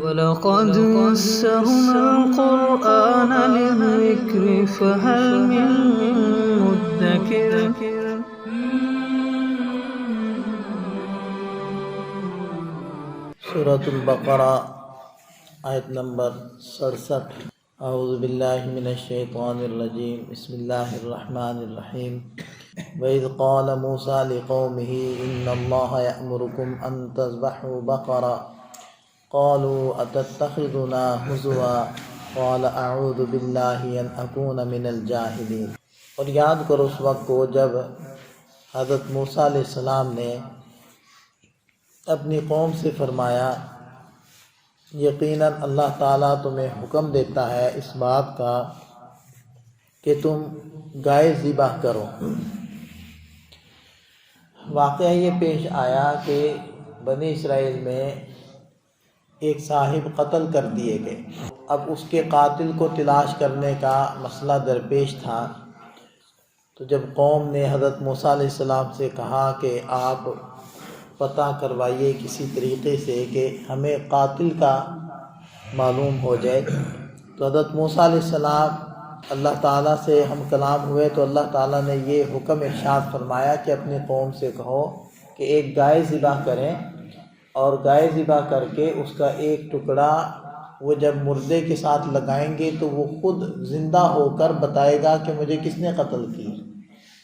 وَلَقَدْ يَسَّرْنَا الْقُرْآنَ لِلذِّكْرِ فَهَلْ مِن مُّدَّكِرٍ سورۃ البقرہ آیت نمبر 67۔ اعوذ باللہ من الشیطان الرجیم، بسم اللہ الرحمن الرحیم۔ وَإِذْ قَالَ مُوسَىٰ لِقَوْمِهِ إِنَّ اللَّهَ يَأْمُرُكُمْ أَن تَذْبَحُوا بَقَرَةً قَالُوا أَتَتَّخِذُنَا هُزُوًا قَالَ أَعُوذُ بِاللَّهِ أَنْ أَكُونَ مِنَ الْجَاهِلِينَ۔ اور یاد کرو اس وقت کو جب حضرت موسیٰ علیہ السلام نے اپنی قوم سے فرمایا، یقیناً اللہ تعالیٰ تمہیں حکم دیتا ہے اس بات کا کہ تم گائے ذبح کرو۔ واقعہ یہ پیش آیا کہ بنی اسرائیل میں ایک صاحب قتل کر دیے گئے۔ اب اس کے قاتل کو تلاش کرنے کا مسئلہ درپیش تھا، تو جب قوم نے حضرت موسیٰ علیہ السلام سے کہا کہ آپ پتہ کروائیے کسی طریقے سے کہ ہمیں قاتل کا معلوم ہو جائے، تو حضرت موسیٰ علیہ السلام اللہ تعالیٰ سے ہم کلام ہوئے تو اللہ تعالیٰ نے یہ حکم ارشاد فرمایا کہ اپنی قوم سے کہو کہ ایک گائے ذبح کریں، اور گائے ذبح کر کے اس کا ایک ٹکڑا وہ جب مردے کے ساتھ لگائیں گے تو وہ خود زندہ ہو کر بتائے گا کہ مجھے کس نے قتل کیا،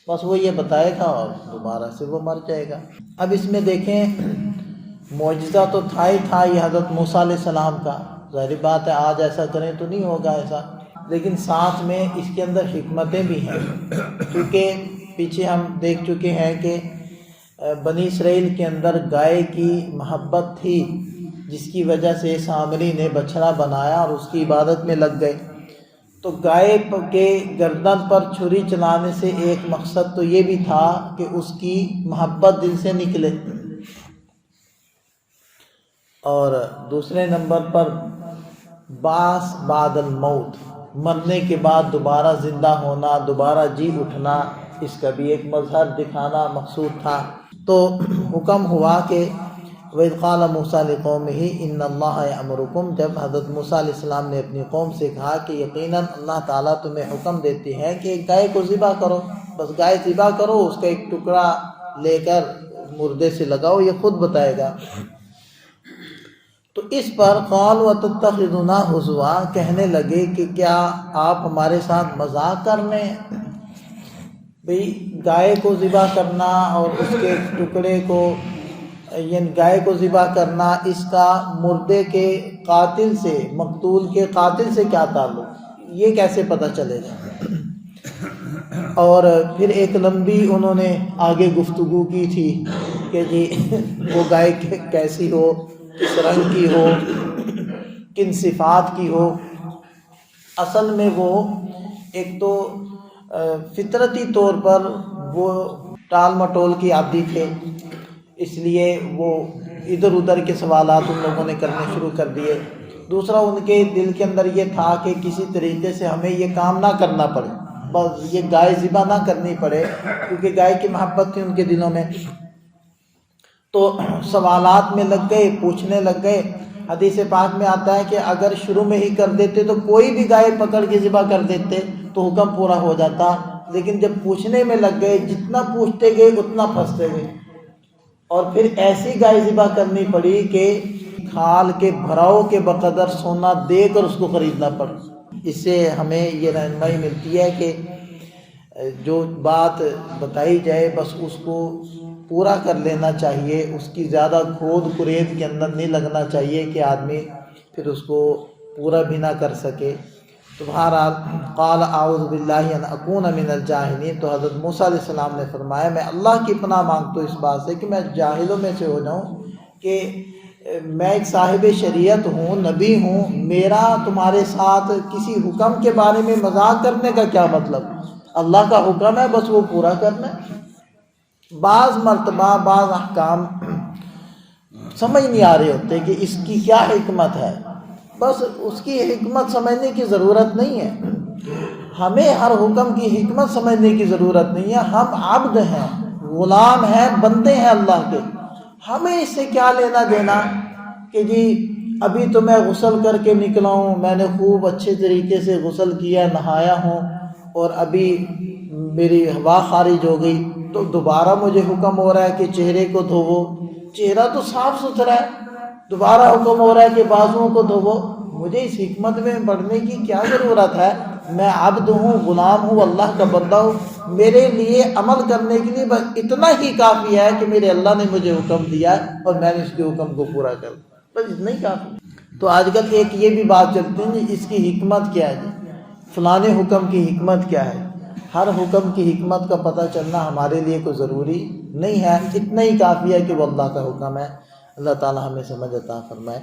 بس وہ یہ بتائے گا اور دوبارہ سے وہ مر جائے گا۔ اب اس میں دیکھیں معجزہ تو تھا ہی تھا یہ حضرت موسیٰ علیہ السلام کا، ظاہر بات ہے آج ایسا کریں تو نہیں ہوگا ایسا، لیکن ساتھ میں اس کے اندر حکمتیں بھی ہیں، کیونکہ پیچھے ہم دیکھ چکے ہیں کہ بنی اسرائیل کے اندر گائے کی محبت تھی، جس کی وجہ سے سامری نے بچھڑا بنایا اور اس کی عبادت میں لگ گئے۔ تو گائے کے گردن پر چھری چلانے سے ایک مقصد تو یہ بھی تھا کہ اس کی محبت دل سے نکلے، اور دوسرے نمبر پر بعث بعد الموت، مرنے کے بعد دوبارہ زندہ ہونا، دوبارہ جی اٹھنا، اس کا بھی ایک مظہر دکھانا مقصود تھا۔ تو حکم ہوا کہ وَإِذْ قَالَ مُوسَىٰ لِقَوْمِهِ إِنَّ اللَّهَ يَأْمُرُكُمْ، جب حضرت موسیٰ علیہ السلام نے اپنی قوم سے کہا کہ یقیناً اللہ تعالیٰ تمہیں حکم دیتی ہے کہ ایک گائے کو ذبح کرو، بس گائے ذبح کرو، اس کا ایک ٹکڑا لے کر مردے سے لگاؤ، یہ خود بتائے گا۔ تو اس پر قَالُوا أَتَتَّخِذُنَا هُزُوًا، کہنے لگے کہ کیا آپ ہمارے ساتھ مذاق کر رہے ہیں؟ بھئی گائے کو ذبح کرنا اور اس کے ٹکڑے کو، یعنی گائے کو ذبح کرنا، اس کا مردے کے قاتل سے، مقتول کے قاتل سے کیا تعلق، یہ کیسے پتہ چلے گا؟ اور پھر ایک لمبی انہوں نے آگے گفتگو کی تھی کہ جی وہ گائے کیسی ہو، کس رنگ کی ہو، کن صفات کی ہو۔ اصل میں وہ ایک تو فطرتی طور پر وہ ٹال مٹول کی عادی تھے، اس لیے وہ ادھر ادھر کے سوالات ان لوگوں نے کرنے شروع کر دیے۔ دوسرا ان کے دل کے اندر یہ تھا کہ کسی طریقے سے ہمیں یہ کام نہ کرنا پڑے، بس یہ گائے ذبح نہ کرنی پڑے، کیونکہ گائے کی محبت تھی ان کے دلوں میں۔ تو سوالات میں لگ گئے، پوچھنے لگ گئے۔ حدیث پاک میں آتا ہے کہ اگر شروع میں ہی کر دیتے تو کوئی بھی گائے پکڑ کے ذبح کر دیتے تو حکم پورا ہو جاتا، لیکن جب پوچھنے میں لگ گئے، جتنا پوچھتے گئے اتنا پھنستے گئے، اور پھر ایسی گائے ذبح کرنی پڑی کہ کھال کے بھراؤ کے بقدر سونا دے کر اس کو خریدنا پڑا۔ اس سے ہمیں یہ رہنمائی ملتی ہے کہ جو بات بتائی جائے بس اس کو پورا کر لینا چاہیے، اس کی زیادہ کھود کرید کے اندر نہیں لگنا چاہیے کہ آدمی پھر اس کو پورا بھی نہ کر سکے۔ تو بہرحال قال اعوذ باللہ ان اکون من الجاہلین، تو حضرت موسیٰ علیہ السلام نے فرمایا میں اللہ کی پناہ مانگتا ہوں اس بات سے کہ میں جاہلوں میں سے ہو جاؤں، کہ میں ایک صاحب شریعت ہوں، نبی ہوں، میرا تمہارے ساتھ کسی حکم کے بارے میں مذاق کرنے کا کیا مطلب؟ اللہ کا حکم ہے، بس وہ پورا کرنا ہے۔ بعض مرتبہ بعض احکام سمجھ نہیں آ رہے ہوتے کہ اس کی کیا حکمت ہے، بس اس کی حکمت سمجھنے کی ضرورت نہیں ہے، ہمیں ہر حکم کی حکمت سمجھنے کی ضرورت نہیں ہے۔ ہم عبد ہیں، غلام ہیں، بندے ہیں اللہ کے، ہمیں اس سے کیا لینا دینا کہ جی ابھی تو میں غسل کر کے نکلا ہوں، میں نے خوب اچھے طریقے سے غسل کیا، نہایا ہوں، اور ابھی میری ہوا خارج ہو گئی، تو دوبارہ مجھے حکم ہو رہا ہے کہ چہرے کو دھوو، چہرہ تو صاف ستھرا ہے، دوبارہ حکم ہو رہا ہے کہ بازوؤں کو دھوو۔ مجھے اس حکمت میں پڑھنے کی کیا ضرورت ہے؟ میں عبد ہوں، غلام ہوں، اللہ کا بندہ ہوں، میرے لیے عمل کرنے کے لیے بس اتنا ہی کافی ہے کہ میرے اللہ نے مجھے حکم دیا ہے اور میں نے اس کے حکم کو پورا کر دیا، بس اتنا ہی کافی۔ تو آج کل ایک یہ بھی بات چلتی ہے کہ اس کی حکمت کیا ہے، فلانے حکم کی حکمت کیا ہے۔ ہر حکم کی حکمت کا پتہ چلنا ہمارے لیے کوئی ضروری نہیں ہے، اتنا ہی کافی ہے کہ وہ اللہ کا حکم ہے۔ اللہ تعالی ہمیں سمجھ عطا فرمائے۔